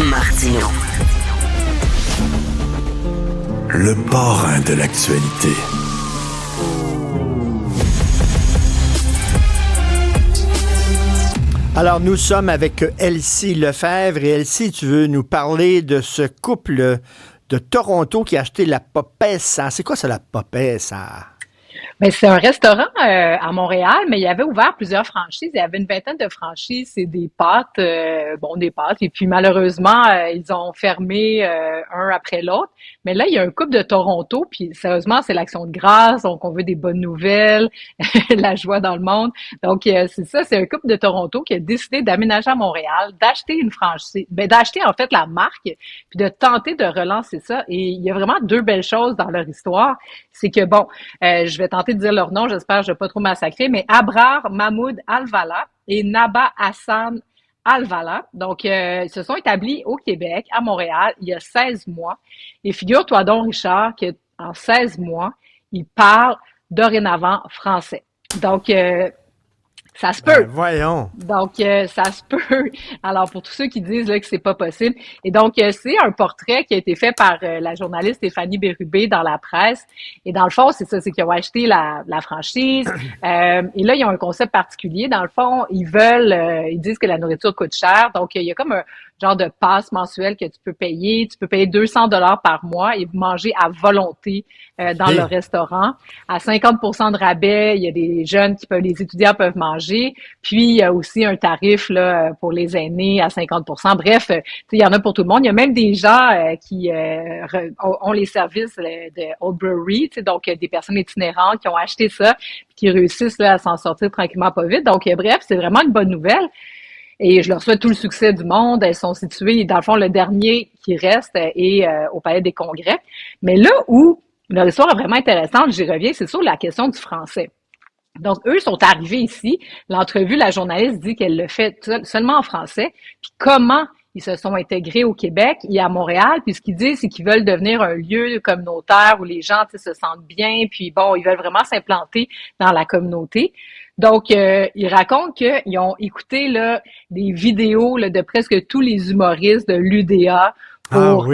Martineau. Le parrain de l'actualité. Alors, nous sommes avec Elsie Lefebvre. Et Elsie, tu veux nous parler de ce couple de Toronto qui a acheté la Popessa. C'est quoi ça, la Popessa? Ben, c'est un restaurant à Montréal, mais il y avait ouvert plusieurs franchises. Il y avait une vingtaine de franchises. C'est des pâtes, des pâtes. Et puis malheureusement, ils ont fermé un après l'autre. Mais là, il y a un couple de Toronto. Puis sérieusement, c'est l'Action de grâce. Donc, on veut des bonnes nouvelles, la joie dans le monde. Donc, c'est ça. C'est un couple de Toronto qui a décidé d'aménager à Montréal, d'acheter une franchise, d'acheter en fait la marque, puis de tenter de relancer ça. Et il y a vraiment deux belles choses dans leur histoire. C'est que je vais tenter de dire leur nom, j'espère que je ne vais pas trop massacrer, mais Abrar Mahmoud Alvala et Naba Hassan Alvala. Donc, ils se sont établis au Québec, à Montréal, il y a 16 mois. Et figure-toi donc, Richard, qu'en 16 mois, ils parlent dorénavant français. Donc, ça se peut. Voyons. Donc, ça se peut. Alors, pour tous ceux qui disent là, que c'est pas possible. Et donc, c'est un portrait qui a été fait par la journaliste Stéphanie Bérubé dans la presse. Et dans le fond, c'est ça, c'est qu'ils ont acheté la franchise. Et là, ils ont un concept particulier. Dans le fond, ils disent que la nourriture coûte cher. Donc, il y a comme un genre de passe mensuel que tu peux payer. Tu peux payer 200 $ par mois et manger à volonté dans le restaurant. À 50% de rabais, il y a des jeunes les étudiants peuvent manger. Puis, il y a aussi un tarif là pour les aînés à 50%. Bref, il y en a pour tout le monde. Il y a même des gens qui ont les services de Old Brewery, donc des personnes itinérantes qui ont acheté ça puis qui réussissent là, à s'en sortir tranquillement pas vite. Donc, bref, c'est vraiment une bonne nouvelle. Et je leur souhaite tout le succès du monde. Elles sont situées, dans le fond, le dernier qui reste est au Palais des Congrès. Mais là où leur histoire est vraiment intéressante, j'y reviens, c'est sur la question du français. Donc, eux sont arrivés ici. L'entrevue, la journaliste dit qu'elle le fait seulement en français. Puis comment ils se sont intégrés au Québec et à Montréal. Puis ce qu'ils disent, c'est qu'ils veulent devenir un lieu communautaire où les gens se sentent bien. Puis ils veulent vraiment s'implanter dans la communauté. Donc, ils racontent qu'ils ont écouté là, des vidéos là, de presque tous les humoristes de l'UDA pour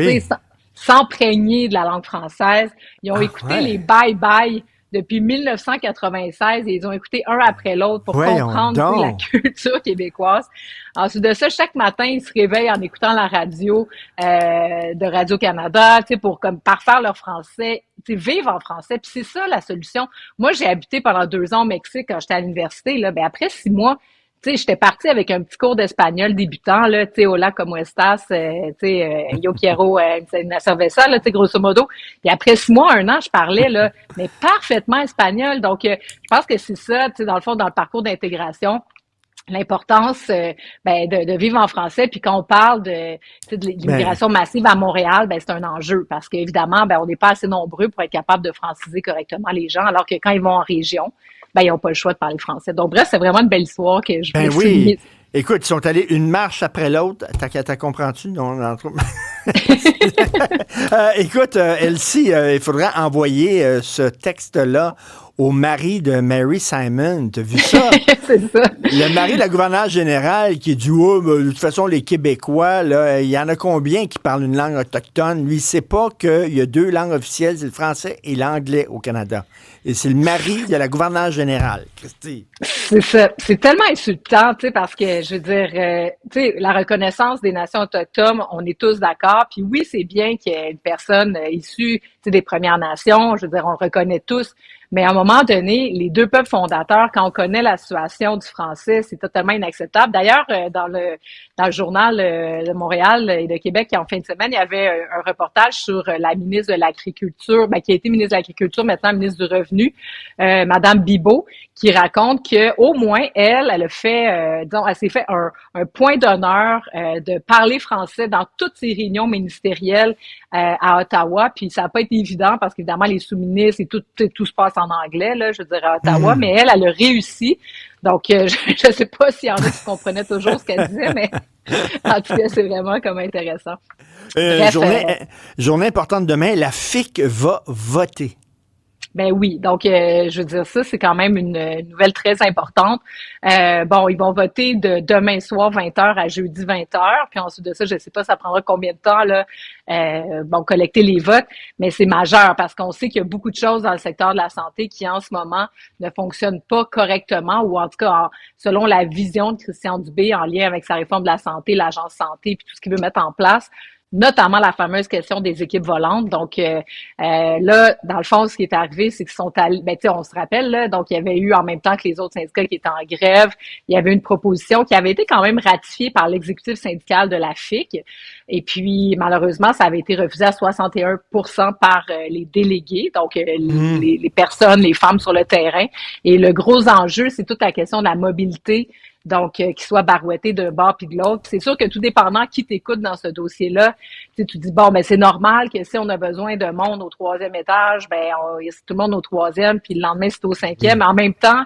s'imprégner de la langue française. Ils ont écouté les bye-bye depuis 1996 et ils ont écouté un après l'autre pour comprendre la culture québécoise. Ensuite de ça, chaque matin, ils se réveillent en écoutant la radio de Radio-Canada, pour comme parfaire leur français, vivre en français. Puis c'est ça la solution. Moi, j'ai habité pendant 2 ans au Mexique quand j'étais à l'université. Là, après 6 mois, j'étais partie avec un petit cours d'espagnol débutant, là, hola, como estás, yo quiero una cerveza, là, grosso modo. Puis après 6 mois, 1 an, je parlais, là, mais parfaitement espagnol. Donc, je pense que c'est ça, dans le fond, dans le parcours d'intégration, l'importance de vivre en français. Puis quand on parle de l'immigration massive à Montréal, c'est un enjeu parce qu'évidemment, on n'est pas assez nombreux pour être capable de franciser correctement les gens, alors que quand ils vont en région, ils n'ont pas le choix de parler français. Donc, bref, c'est vraiment une belle histoire que je voulais souligner. Écoute, ils sont allés une marche après l'autre. T'as comprends-tu? Non, écoute, Elsie, il faudrait envoyer ce texte-là au mari de Mary Simon. T'as vu ça? C'est ça. Le mari de la gouverneure générale qui dit de toute façon, les Québécois, là, il y en a combien qui parlent une langue autochtone? Lui, il ne sait pas qu'il y a 2 langues officielles, c'est le français et l'anglais au Canada. Et c'est le mari de la gouverneure générale, Christy. C'est ça. C'est tellement insultant, parce que, je veux dire, la reconnaissance des nations autochtones, on est tous d'accord. Puis oui, c'est bien qu'il y ait une personne issue des Premières Nations. Je veux dire, on le reconnaît tous. Mais à un moment donné, les 2 peuples fondateurs, quand on connaît la situation du français, c'est totalement inacceptable. D'ailleurs, dans le journal de Montréal et de Québec, en fin de semaine, il y avait un reportage sur la ministre de l'Agriculture, qui a été ministre de l'Agriculture, maintenant ministre du Revenu, Madame Bibeau, qui raconte que au moins elle a fait, elle s'est fait un point d'honneur de parler français dans toutes ses réunions ministérielles à Ottawa. Puis ça n'a pas été évident parce qu'évidemment les sous-ministres et tout se passe en anglais, là, je veux dire à Ottawa, mais elle a réussi. Donc je ne sais pas s'il y en a qui comprenaient toujours ce qu'elle disait, mais en tout cas c'est vraiment comme intéressant. Bref, journée importante demain, la FIC va voter. Ben oui, donc je veux dire ça, c'est quand même une nouvelle très importante. Bon, ils vont voter de demain soir 20h à jeudi 20h, puis ensuite de ça, je sais pas, ça prendra combien de temps là, bon, collecter les votes, mais c'est majeur parce qu'on sait qu'il y a beaucoup de choses dans le secteur de la santé qui en ce moment ne fonctionnent pas correctement, ou en tout cas selon la vision de Christian Dubé en lien avec sa réforme de la santé, l'agence santé, puis tout ce qu'il veut mettre en place, notamment la fameuse question des équipes volantes. Donc là, dans le fond, ce qui est arrivé, c'est qu'ils sont allés, ben tu sais, on se rappelle là, donc il y avait eu en même temps que les autres syndicats qui étaient en grève, il y avait une proposition qui avait été quand même ratifiée par l'exécutif syndical de la FIC, et puis malheureusement, ça avait été refusé à 61% par les délégués, donc les personnes, les femmes sur le terrain. Et le gros enjeu, c'est toute la question de la mobilité, donc qu'il soit barouetté d'un bord puis de l'autre. C'est sûr que tout dépendant qui t'écoute dans ce dossier-là, tu dis, bon, ben c'est normal que si on a besoin de monde au 3e étage, ben c'est tout le monde au 3e, puis le lendemain, c'est au 5e. Mais en même temps,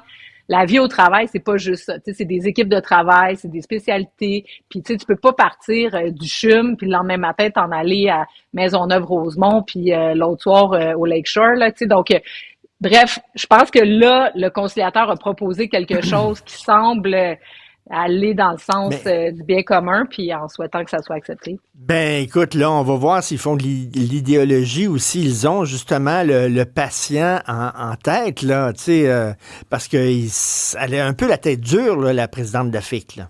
la vie au travail, c'est pas juste ça. C'est des équipes de travail, c'est des spécialités. Puis tu peux pas partir du CHUM, puis le lendemain matin, t'en aller à Maisonneuve-Rosemont, puis l'autre soir au Lakeshore. Là, donc, bref, je pense que là, le conciliateur a proposé quelque chose qui semble aller dans le sens du bien commun, puis en souhaitant que ça soit accepté. Ben, écoute, là, on va voir s'ils font de l'idéologie ou s'ils ont justement le patient en tête, là, tu sais, parce qu'elle a un peu la tête dure, là, la présidente de la FIC, là.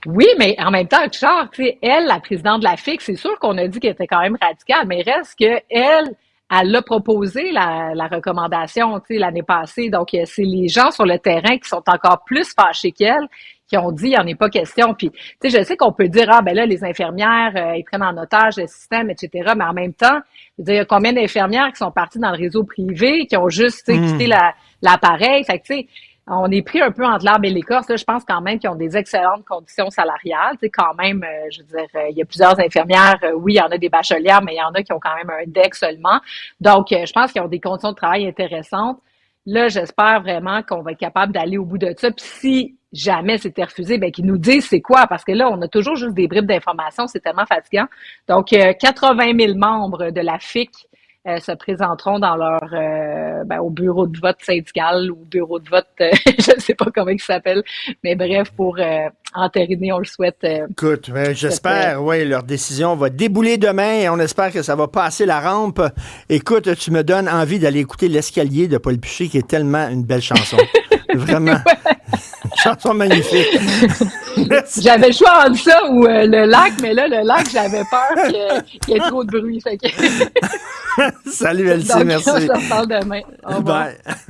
Oui, mais en même temps, Richard, tu sais, elle, la présidente de la FIC, c'est sûr qu'on a dit qu'elle était quand même radicale, mais reste que elle a proposé la recommandation, tu sais, l'année passée. Donc, c'est les gens sur le terrain qui sont encore plus fâchés qu'elle, qui ont dit, il n'y en est pas question. Puis, tu sais, je sais qu'on peut dire, ah, ben là, les infirmières, ils prennent en otage le système, etc. Mais en même temps, je veux dire, il y a combien d'infirmières qui sont parties dans le réseau privé, qui ont juste, tu sais, quitté l'appareil. Fait que, tu sais, on est pris un peu entre l'arbre et l'écorce. Là, je pense quand même qu'ils ont des excellentes conditions salariales. Tu sais, quand même, je veux dire, il y a plusieurs infirmières. Oui, il y en a des bachelières, mais il y en a qui ont quand même un DEC seulement. Donc, je pense qu'ils ont des conditions de travail intéressantes. Là, j'espère vraiment qu'on va être capable d'aller au bout de ça. Puis si jamais c'était refusé, ben qu'ils nous disent c'est quoi, parce que là, on a toujours juste des bribes d'informations, c'est tellement fatigant. Donc, 80 000 membres de la FIC se présenteront dans leur au bureau de vote syndical ou bureau de vote, je ne sais pas comment il s'appelle, mais bref, pour entériner, on le souhaite. Écoute, j'espère, oui, leur décision va débouler demain et on espère que ça va passer la rampe. Écoute, tu me donnes envie d'aller écouter L'Escalier de Paul Piché, qui est tellement une belle chanson. Vraiment. Chanson magnifique. J'avais le choix entre ça ou le lac, mais là, le lac, j'avais peur qu'il y ait trop de bruit. Fait que... Salut, Elsie, Donc, merci. on se reparle demain. Au revoir. Bye.